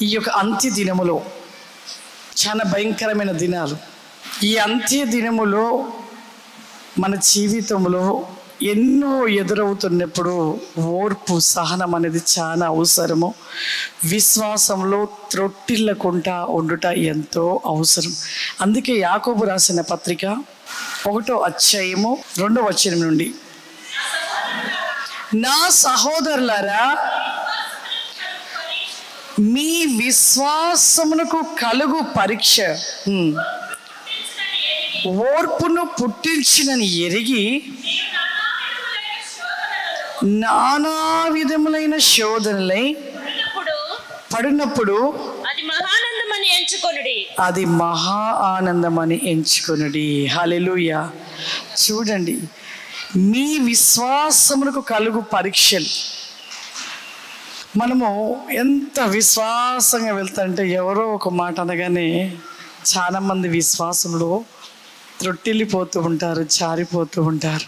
ఈ యొక్క అంత్య దినములో చాలా భయంకరమైన దినాలు. ఈ అంత్య దినములో మన జీవితంలో ఎన్నో ఎదురవుతున్నప్పుడు ఓర్పు, సహనం అనేది చాలా అవసరము. విశ్వాసంలో త్రొట్టిల్లకుండా ఉండుట ఎంతో అవసరం. అందుకే యాకోబు రాసిన పత్రిక 1వ అధ్యాయము 2వ వచనం నుండి, నా సహోదరులారా, మీ విశ్వాసమునకు కలుగు పరీక్ష ఓర్పును పుట్టించినని ఎరిగి నానా విధములైన శోధనలై పడినప్పుడు అది మహా ఆనందమని ఎంచుకొనుడి. హల్లెలూయా. చూడండి, మీ విశ్వాసమునకు కలుగు పరీక్షలు. మనము ఎంత విశ్వాసంగా వెళ్తుంటే ఎవరో ఒక మాట అనగానే చాలామంది విశ్వాసంలో త్రొట్టిల్లిపోతూ ఉంటారు, జారిపోతూ ఉంటారు.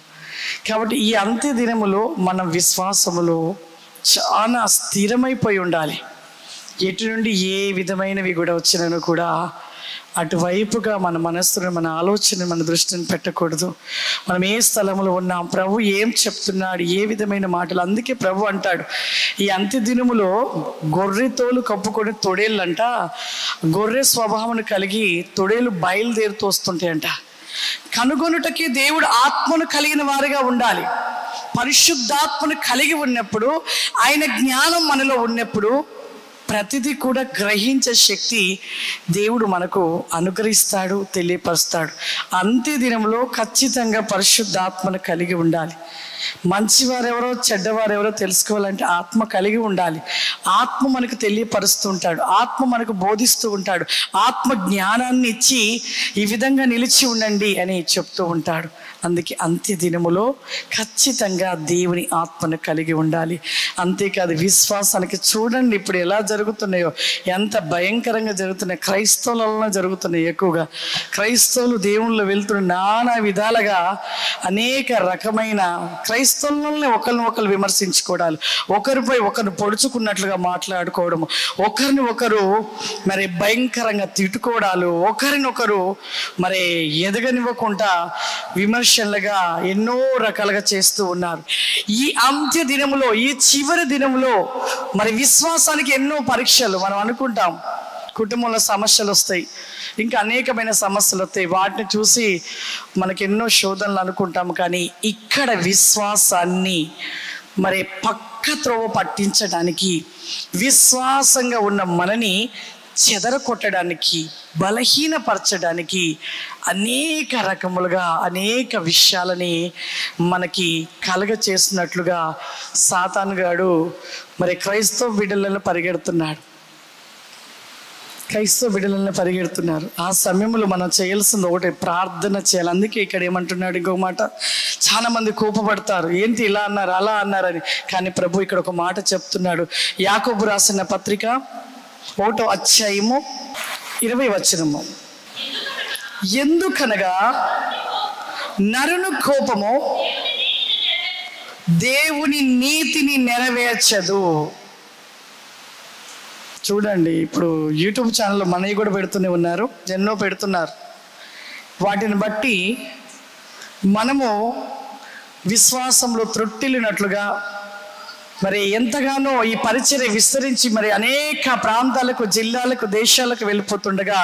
కాబట్టి ఈ అంత్య దినములో మన విశ్వాసములో చాలా స్థిరమైపోయి ఉండాలి. ఎటు నుండి ఏ విధమైనవి కూడా వచ్చినను కూడా అటువైపుగా మన మనస్సును, మన ఆలోచన, మన దృష్టిని పెట్టకూడదు. మనం ఏ స్థలంలో ఉన్నాం, ప్రభు ఏం చెప్తున్నాడు, ఏ విధమైన మాటలు. అందుకే ప్రభు అంటాడు, ఈ అంత్య దినములో గొర్రె తోలు కప్పుకొని తొడేళ్ళంట, గొర్రె స్వభావం కలిగి తొడేలు బయలుదేరుతూ వస్తుంటాయంట. కనుగొనుటకి దేవుడు ఆత్మను కలిగిన వారిగా ఉండాలి. పరిశుద్ధాత్మను కలిగి ఉన్నప్పుడు, ఆయన జ్ఞానం మనలో ఉన్నప్పుడు ప్రతిదీ కూడా గ్రహించే శక్తి దేవుడు మనకు అనుగ్రహిస్తాడు, తెలియపరుస్తాడు. అంత్య దినంలో ఖచ్చితంగా పరిశుద్ధాత్మను కలిగి ఉండాలి. మంచివారెవరో చెడ్డవారెవరో తెలుసుకోవాలంటే ఆత్మ కలిగి ఉండాలి. ఆత్మ మనకు తెలియపరుస్తూ ఉంటాడు, ఆత్మ మనకు బోధిస్తూ ఉంటాడు, ఆత్మ జ్ఞానాన్ని ఇచ్చి ఈ విధంగా నిలిచి ఉండండి అని చెప్తూ ఉంటాడు. అందుకే అంత్య దినములో ఖచ్చితంగా దేవుని ఆత్మను కలిగి ఉండాలి. అంతేకాదు విశ్వాసానికి చూడండి ఇప్పుడు ఎలా జరుగుతున్నాయో, ఎంత భయంకరంగా జరుగుతున్నాయి. క్రైస్తవులలో జరుగుతున్నాయి. ఎక్కువగా క్రైస్తవులు దేవుళ్ళు వెళ్తున్న నానా విధాలుగా అనేక రకమైన క్రైస్తవులని ఒకరిని విమర్శించుకోవడాలు, ఒకరిపై ఒకరిని పొడుచుకున్నట్లుగా మాట్లాడుకోవడము, ఒకరిని ఒకరు మరి భయంకరంగా తిట్టుకోవడాలు, ఒకరినొకరు మరి ఎదగనివ్వకుండా విమర్శలుగా ఎన్నో రకాలుగా చేస్తూ ఉన్నారు. ఈ అంత్య దినములో, ఈ చివరి దినములో మరి విశ్వాసానికి ఎన్నో పరీక్షలు. మనం అనుకుంటాం కుటుంబంలో సమస్యలు వస్తాయి, ఇంకా అనేకమైన సమస్యలు వస్తాయి, వాటిని చూసి మనకి ఎన్నో శోధనలు అనుకుంటాం. కానీ ఇక్కడ విశ్వాసాన్ని మరి పక్క త్రోవ పట్టించడానికి, విశ్వాసంగా ఉన్న మనని చెదరకొట్టడానికి, బలహీనపరచడానికి అనేక రకములుగా అనేక విషయాలని మనకి కలగ చేసినట్లుగా సాతాను గాడు మరి క్రైస్తవ బిడ్డలను పరిగెడుతున్నారు. ఆ సమయంలో మనం చేయాల్సింది ఒకటి, ప్రార్థన చేయాలి. అందుకే ఇక్కడ ఏమంటున్నాడు ఇంకొక మాట, చాలా మంది కోపపడతారు, ఏంటి ఇలా అన్నారు అలా అన్నారని. కానీ ప్రభు ఇక్కడ ఒక మాట చెప్తున్నాడు. యాకోబు రాసిన పత్రిక 1వ అధ్యాయము 20వ వచనము, ఎందుకనగా నరుని కోపము దేవుని నీతిని నెరవేర్చదు. చూడండి, ఇప్పుడు యూట్యూబ్ ఛానల్లో మనవి కూడా పెడుతూనే ఉన్నారు, ఎన్నో పెడుతున్నారు. వాటిని బట్టి మనము విశ్వాసంలో త్రొట్టిల్లినట్లుగా మరి ఎంతగానో ఈ పరిచర్య విస్తరించి మరి అనేక ప్రాంతాలకు, జిల్లాలకు, దేశాలకు వెళ్ళిపోతుండగా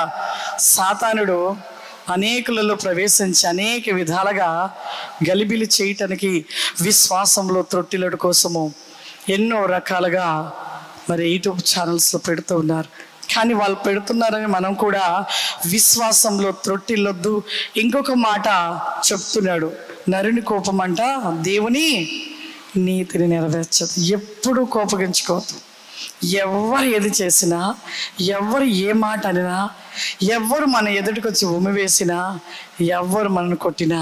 సాతానుడు అనేకులలో ప్రవేశించి అనేక విధాలుగా గలిబిలి చేయటానికి, విశ్వాసంలో త్రొట్టిల్లడం కోసము ఎన్నో రకాలుగా మరి యూట్యూబ్ ఛానల్స్లో పెడుతూ ఉన్నారు. కానీ వాళ్ళు పెడుతున్నారని మనం కూడా విశ్వాసంలో త్రొట్టిల్లొద్దు. ఇంకొక మాట చెప్తున్నాడు, నరుని కోపం అంట దేవుని నీతిని నెరవేర్చదు. ఎప్పుడు కోపగించుకోవద్దు. ఎవరు ఏది చేసినా, ఎవరు ఏ మాట అనినా, ఎవరు మన ఎదుటికి వచ్చి ఉమ్మివేసినా, ఎవరు మనల్ని కొట్టినా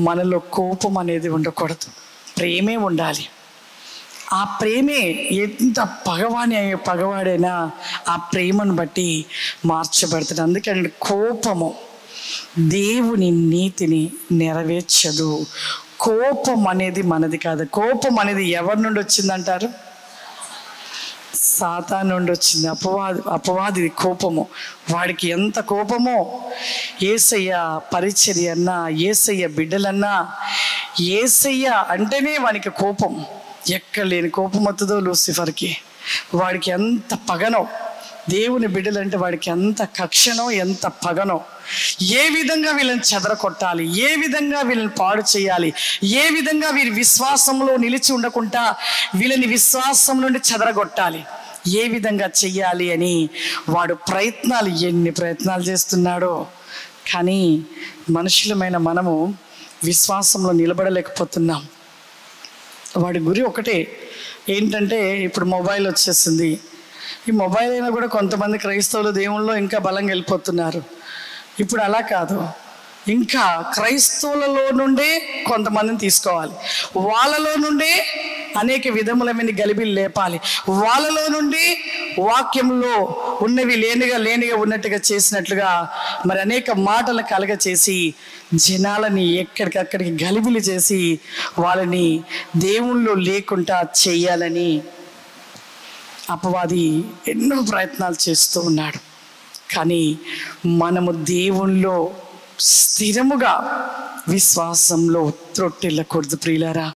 మనలో కోపం అనేది ఉండకూడదు. ప్రేమే ఉండాలి. ఆ ప్రేమే ఎంత పగవాడైనా ఆ ప్రేమను బట్టి మార్చబడుతుంది. అందుకని కోపము దేవుని నీతిని నెరవేర్చదు. కోపం అనేది మనది కాదు. కోపం అనేది ఎవరి నుండి వచ్చిందంటారు? సాతాను నుండి వచ్చింది. అపవాది కోపము. వాడికి ఎంత కోపమో, యేసయ్య పరిచర్య అన్నా, యేసయ్య బిడ్డలన్నా, యేసయ్య అంటేనే వానికి కోపం. ఎక్కడ లేని కోపం వస్తుందో లూసిఫర్కి. వాడికి ఎంత పగనో, దేవుని బిడ్డలంటే వాడికి ఎంత కక్షనో, ఎంత పగనో. ఏ విధంగా వీళ్ళని చెదరకొట్టాలి, ఏ విధంగా వీళ్ళని పాడు చేయాలి, ఏ విధంగా వీరి విశ్వాసంలో నిలిచి ఉండకుండా వీళ్ళని విశ్వాసం నుండి చెదరగొట్టాలి, ఏ విధంగా చెయ్యాలి అని వాడు ఎన్ని ప్రయత్నాలు చేస్తున్నాడో. కానీ మనుషులమైన మనము విశ్వాసంలో నిలబడలేకపోతున్నాం. వాడి గురి ఒకటే, ఏంటంటే ఇప్పుడు మొబైల్ వచ్చేసింది. ఈ మొబైల్ అయినా కూడా కొంతమంది క్రైస్తవులు దేవుళ్ళలో ఇంకా బలంగా వెళ్ళిపోతున్నారు. ఇప్పుడు అలా కాదు, ఇంకా క్రైస్తవులలో నుండే కొంతమందిని తీసుకోవాలి, వాళ్ళలో నుండే అనేక విధములమైన గలిబిలు లేపాలి, వాళ్ళలో నుండి వాక్యంలో ఉన్నవి లేనిగా ఉన్నట్టుగా చేసినట్లుగా మరి అనేక మాటలు కలగ చేసి జనాలని ఎక్కడికక్కడికి గలిబిలి చేసి వాళ్ళని దేవుళ్ళు లేకుండా చేయాలని అపవాది ఎన్నో ప్రయత్నాలు చేస్తూ ఉన్నాడు. కానీ మనము దేవునిలో స్థిరముగా విశ్వాసంలో త్రొట్టిల్లకూడదు ప్రియులారా.